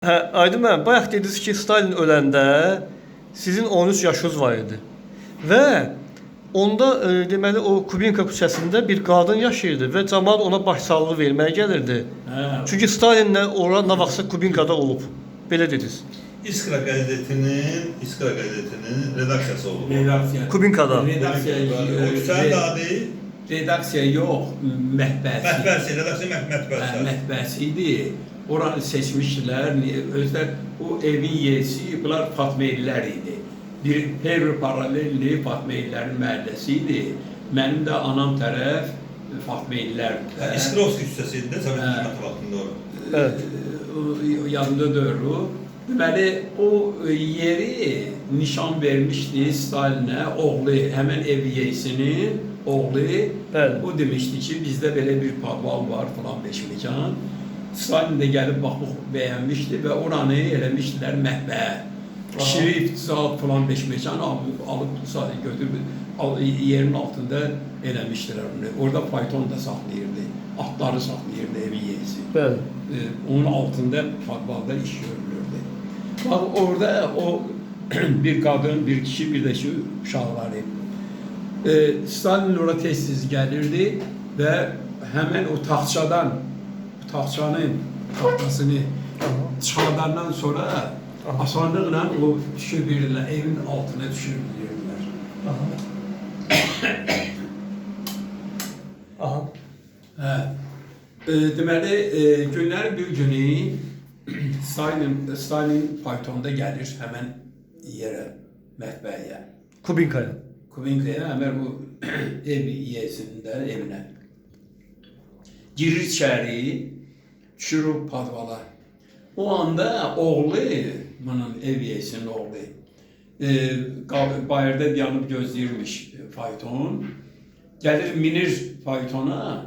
Hə, Aydın müəllim, bayaq dediniz ki, Stalin öləndə sizin 13 yaşınız var idi. Və onda deməli o Kubinka küçəsində bir qadın yaşayırdı və cəmaət ona başsağlığı verməyə gəlirdi. Hə, Çünki Stalinlə ora nə vaxtsa Kubinkada olub. Belə dediniz. İskra qəzetinin redaksiyası oldu. redaksiya. Kubinkada. Redaksiya, O küçənin adı redaksiya yox, mətbəəsi. mətbəəsi, redaksiya Hə, mətbəəsi. mətbəəsi idi. Oranı seçmişdilər. Özlər o evin yiyəsi, bunlar Fatmeylilər idi. Bir Perver paralelli Fatmeylilərin məhəlləsi idi. Mənim də anam tərəf Fatmeylilərdir. İskrovski küçəsi idi, Sovet hüküməti vaxtında ora. Evet. Yanında doğru. Deməli, o yeri nişan vermişdi Stalinə, oğlu, həmən ev yiyəsinin oğlu. Bəli. O demişdi ki, bizdə belə bir padval var falan beşmekan. Stalin də gəlib baxıb bəyənmişdi və oranı eləmişdilər məhbəə. Şirif, zat falan beşmekan alıb Stalin götürüb yerin altında eləmişdilər onu. Orada fayton da saxlayırdı, atları saxlayırdı ev yiyəsi. Bəli. Onun altında padvalda iş görülürdü. Bax orada o bir kadın, bir kişi, bir de şu uşaqları. Stalin oraya tez-tez gəlirdi və həmən o taxçanın taxtasını çıxardandan sonra asanlıqla o düşürürlər, evin altına düşürürlər. Aha. Hə. Deməli, günlərin bir günü Stalin faytonda gəlir həmən yerə, mətbəəyə. Kubinkaya. Kubinkaya, həmən bu ev yiyəsində evinə. Girir içəri, düşür o padvala. O anda oğlu, bunun ev yiyəsinin oğlu, bayırda yanıb gözləyirmiş fayton. Gəlir, minir faytona.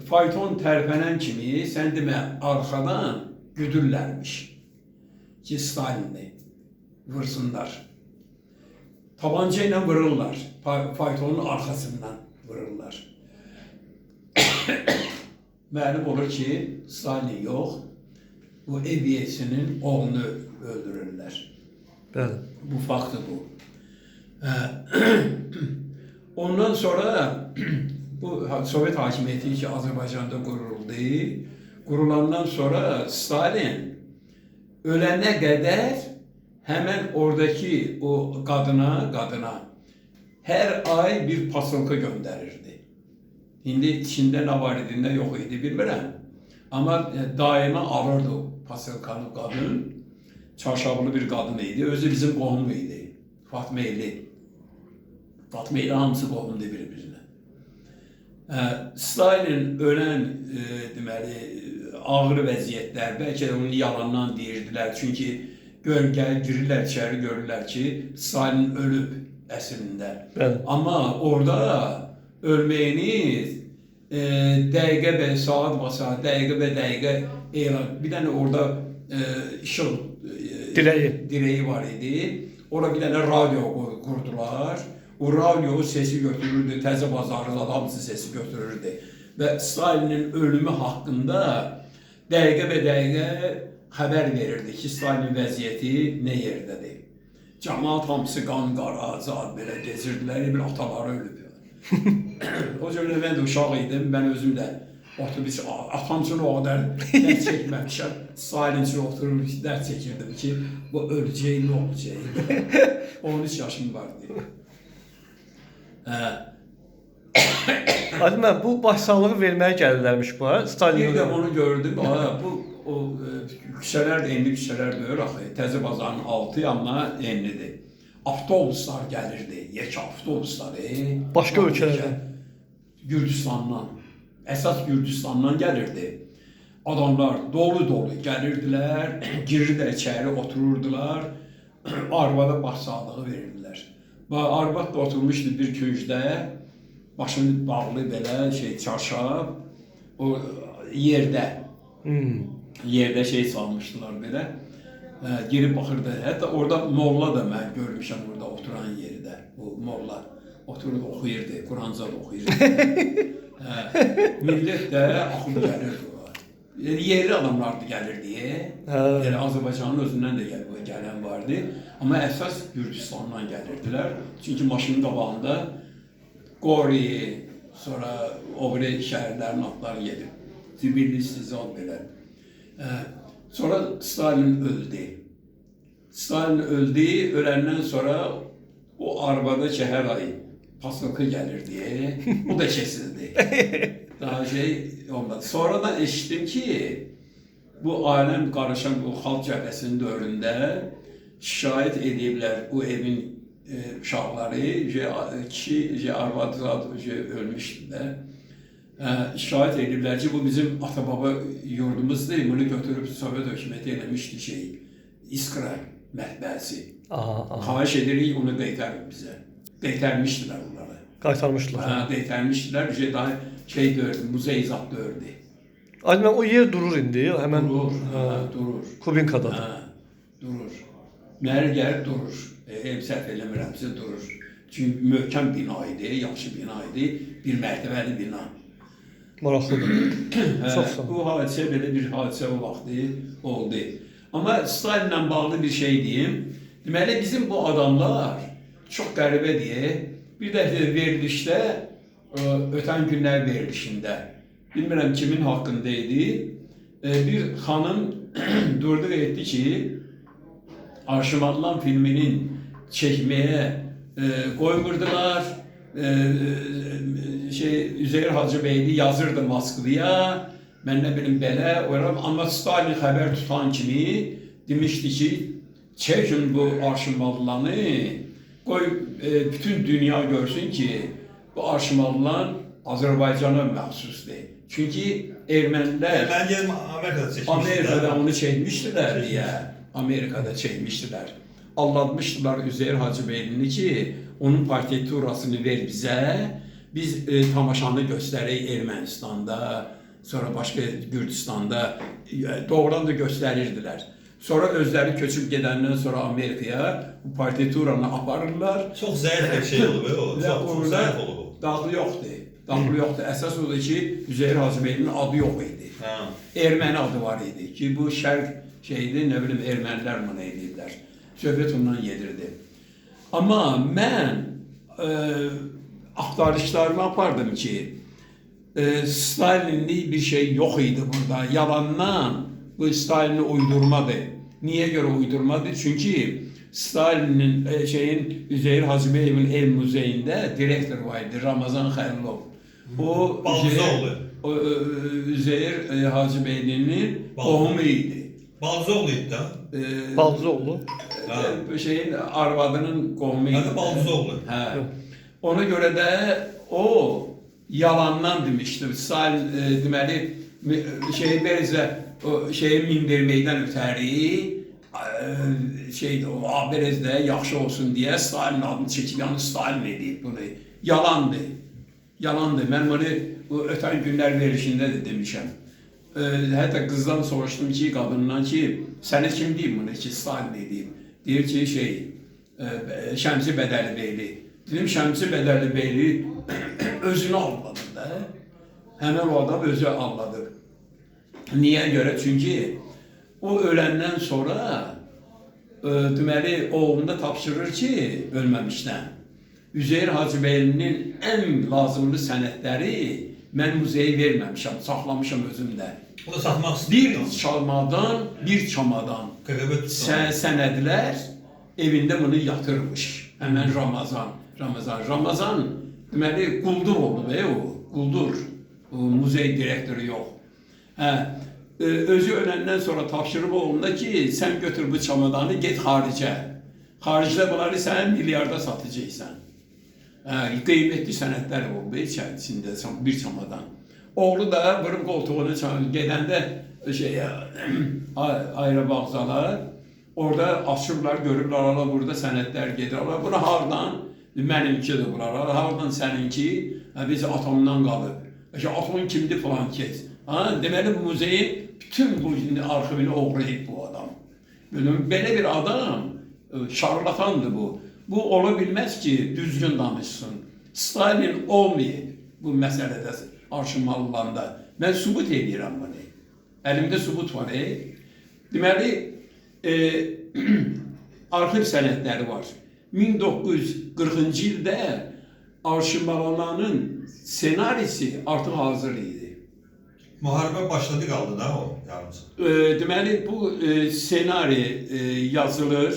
Fayton tərpənən kimi, sən demə, arxadan güdürlərmiş ki, Stalin'i vursunlar. Tabanca ilə vururlar, faytonun arxasından vururlar. Məlum olur ki, Stalin yox, bu ev yiyəsinin oğlunu öldürürlər. Bəli. Bu faktı bu. Ondan sonra bu Sovet hakimiyyəti ki, Azərbaycanda quruldu. Qurulandan sonra Stalin ölənə qədər həmən oradakı o qadına hər ay bir pasolka göndərirdi. İndi içində nə var idi, nə yox idi bilmirəm. Amma daima alırdı o pasolkanı qadın. Çarşablı bir qadın idi. Özü bizim qohum idi. Fatmeyli. Fatmeyli hamısı qohumdu bir-birinə. Stalin ölən deməli ağır vəziyyətlər, bəlkə də onu yalandan deyirdilər. Çünki girirlər içəri, görürlər ki, Stalin ölüb əslində. Bəli. Amma orada ölməyini dəqiqə və saat və saat, dəqiqə və dəqiqə elan. Bir dənə orada işıq direği var idi. Orada bir dənə radio qurdular. O radio sesi götürürdü, təzə bazarın adamsı sesi götürürdü. Və Stalinin ölümü haqqında dəqiqə və dəqiqə xəbər verirdi ki, Stalinin vəziyyəti nə yerdədir. Cəmaat hamısı qan-qara, zad belə gezirdilər, bir ataları ölüb. O cümlə mən də uşaq idim, mən özüm də otobüs, atam üçün o qədər dərd çəkməmişəm. Stalin üçün oturur, dərd çəkirdim ki, bu öləcək, nə olacaq? 13 yaşım vardı. Aydın müəllim, bu başsağlığı verməyə gəlirlərmiş bura. Stalin. Bir də onu gördüm, bu küçələr də enli küçələr deyir axı, Təzə bazarın altı amma enlidir. Avtobuslar gəlirdi, yekə avtobuslar. Başqa ölkələrdən. Gürcüstandan, əsas Gürcüstandan gəlirdi. Adamlar dolu gəlirdilər, girirlər içəri, otururdular, arvada başsağlığı verirdilər. Arvad da oturmuşdu bir küncdə, başını bağlı belə çarşaf, o yerdə, yerdə salmışdılar belə. Girib baxırdı. Hətta orada molla da mən görmüşəm orada oturan yerdə. Bu molla oturub oxuyurdu, Quranca da oxuyurdu. Millət də axıb gəlirdi ora. yerli adamlar da gəlir deyə. Hə. Yəni Azərbaycanın özündən də gələn vardı. Amma əsas Gürcüstandan gəlirdilər. Çünki maşının qabağında Qori, sonra o biri şəhərlərin adları gedir. Zibilli, Sizal belə. Sonra Stalin öldü. Stalin öldü, öləndən sonra o arabada ki, hər ay pasilka gəlir deyə, o da kesildi. Daha olmadı. Sonradan eşitdim ki, bu aləm qarışan bu xalq cəbhəsinin dövründə şikayət ediblər bu evin uşaqları, kişi, arvadı ölmüşdülər. Şikayət ediblər ki, bu bizim ata-baba yurdumuzdur, bunu götürüb Sovet hökuməti eləmişdi İskra mətbəəsi. Xahiş edirik, onu qaytarıb bizə. Qaytarmışdılar onları. Qaytarmışdılar. Qaytarmışdılar, daha dördü, muzey zat dördü. Aydın, o yer durur indi, həmən Durur. Kubinkada. Durur. Mərgər durur. Səhv eləmirəmsə durur. Çünki möhkəm bina idi, yaxşı bina idi, bir mərtəbəli bina. Maraqlıdır. Çox sağ ol. Bu hadisə belə bir hadisə o vaxtı oldu. Amma Stalinlə bağlı bir şey deyim. Deməli, bizim bu adamlar çox qəribə deyək. Bir dəfə verilişdə, ötən günlər verilişində, bilmirəm kimin haqqında idi, bir xanım durdu və etdi ki, Arşimadlan filminin çəkməyə qoymurdular. Üzeyir Hacıbeyli yazırdı Moskvaya, mən nə bilim belə, amma Stalin xəbər tutan kimi demişdi ki, çəkin bu Arşimadlanı, qoy bütün dünya görsün ki, bu Arşimadlan Azərbaycana məxsusdur. Çünki ermənilər Amerikada onu çəkmişdilər deyə, Amerikada çəkmişdilər. Aldatmışdılar Üzeyir Hacıbeylini ki, onun partiturasını ver bizə, biz tamaşanı göstərək Ermənistanda, sonra başqa Gürcüstanda, doğrudan da göstərirdilər. Sonra özləri köçüb gedəndən sonra Amerikaya bu partituranı aparırlar. Çox zəif bir şey olub o. Çox zəif olub o. Daxlı yoxdur. Daxlı yoxdur. Əsas odur ki, Üzeyir Hacıbeylinin adı yox idi. Erməni adı var idi ki, bu şərq şeydi, nə bilim, ermənilər bunu edirlər. Söhbət ondan gedirdi. Amma mən axtarışlarımı apardım ki, Stalinlik bir şey yox idi burada. Yalandan bu Stalin'i uydurmadır. Niyə görə uydurmadır? Çünki Stalin'in Üzeyir Hacıbeyevin ev muzeyində direktor var idi, Ramazan Xəlilov. O Üzeyir Hacıbeyevin qohumu idi. Balcıoğlu idi da. Balcıoğlu. Arvadının qohumu idi. Balcıoğlu. Ona görə də o yalandan demişdi. Stalin deməli Berzə mindirməkdən ötəri o Berezdə yaxşı olsun deyə Stalin adını çəkib, yəni Stalin edib bunu. Yalandır. Yalandır. Mən bunu ötən günlər verilişində də demişəm. Hətta qızdan soruşdum ki, qadından ki, səni kim deyib bunu ki, Stalin edib? Deyir ki, Şəmsi Bədəlibeyli. Dedim, Şəmsi Bədəlibeyli özünü anladı da. Həmən o adam özü anladı. Niyə görə? Çünki o öləndən sonra deməli, oğlunda tapşırır ki, ölməmişdən. Üzeyir Hacıbeylinin ən lazımlı sənətləri mən muzeyə verməmişəm, saxlamışam özümdə. O da satmaq istəyir. Bir çamadan sənədlər evində bunu yatırmış. Həmən Ramazan, deməli, quldur oldu be o, quldur. Muzey direktoru yox. Özü öləndən sonra tapşırıb oğluna ki, sən götür bu çamadanı, get xaricə. Xaricdə bunları sən milyarda satacaqsan. Qiymətli sənətlər oldu içərisində bir çamadan. Oğlu da vırım qoltuğunu gedəndə ayrı bağzalar, orada açırlar, görürlər, burada sənətlər gedir. Bura hardan? Mənimki də buralar. Hardan səninki? Biz atomdan qalıb. Atom kimdir falan kes. Deməli, bu muzeyin bütün bu arxivini oğrayıb bu adam. Belə bir adam, şarlatandır bu. Bu ola bilməz ki, düzgün danışsın. Stalin olmayıb bu məsələdə Arşimadlanda. Mən sübut edirəm bunu. Əlimdə sübut var. Deməli, arxiv sənədləri var. 1940-cı ildə Arşimalananın senarisi artıq hazır idi. Müharibə başladı qaldı da o yarımçı. Deməli, bu senari yazılır.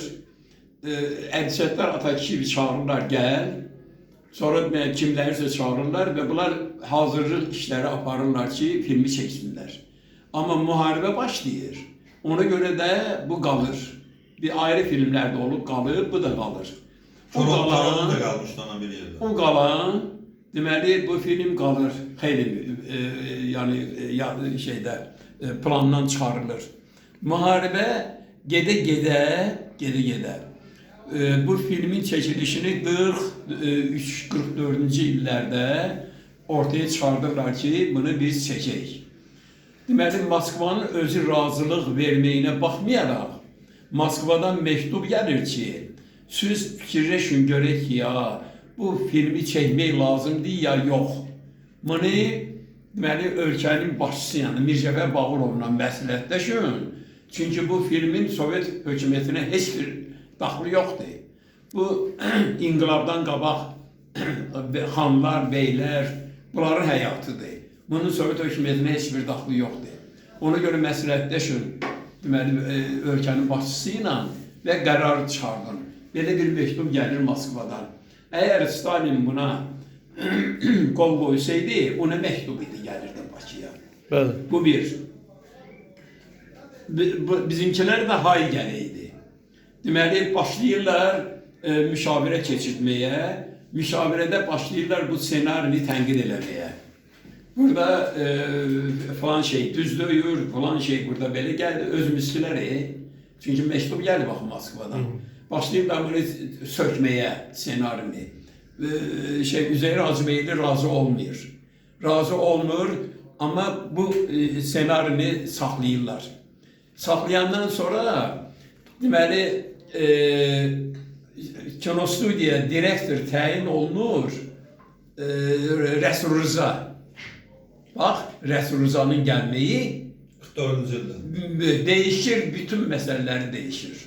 Ədsətlər Atakiyevi çağırırlar, gəl. Sonra kimlərisə çağırırlar və bunlar hazırlıq işləri aparırlar ki, filmi çəksinlər. Amma müharibə başlayır. Ona görə də bu qalır. Bir ayrı filmlər də olub qalır, bu da qalır. Toronto da qalmışdı ona bir yerdə. O qalan, deməli, bu film qalır. Xeyli, yəni şeydə, plandan çıxarılır. Müharibə gedə-gedə bu filmin çəkilişini 43-44-cü illərdə ortaya çıxardırlar ki, bunu biz çəkək. Deməli, Moskvanın özü razılıq verməyinə baxmayaraq, Moskvadan məktub gəlir ki, siz fikirləşin görək ki, ya, bu filmi çəkmək lazımdır ya yox. Bunu, deməli, ölkənin başçısı, yəni Mircəfər Bağırovla məsləhətləşin. Çünki bu filmin Sovet hökumətinə heç bir daxlı yoxdur. Bu, inqilabdan qabaq xanlar, beylər, bunların həyatıdır. Bunun Sovet hökumətinə heç bir daxlı yoxdur. Ona görə məsləhətləşin, deməli, ölkənin başçısı ilə və qərar çıxardın. Belə bir məktub gəlir Moskvadan. Əgər Stalin buna qol qoysaydı, ona məktub idi gəlirdi Bakıya. Bəli. Bu bir. Bizimkilər də hay gələydi. Deməli, başlayırlar müşavirə keçirtməyə, müşavirədə başlayırlar bu senarini tənqid eləməyə. Burada falan şey düz döyür, falan şey burada belə gəldi, öz miskilər. Çünki məktub gəldi bax Moskvadan. Başlayırlar bunu sökməyə senarini. Üzeyir Hacıbeyli razı olmuyor. Razı olmur, amma bu senarini saxlayırlar. Saxlayandan sonra, deməli, kinostudiya direktor təyin olunur Rəsul Rıza. Bax, Rəsul Rızanın gəlməyi 44-cü ildə. Değişir, bütün məsələləri değişir.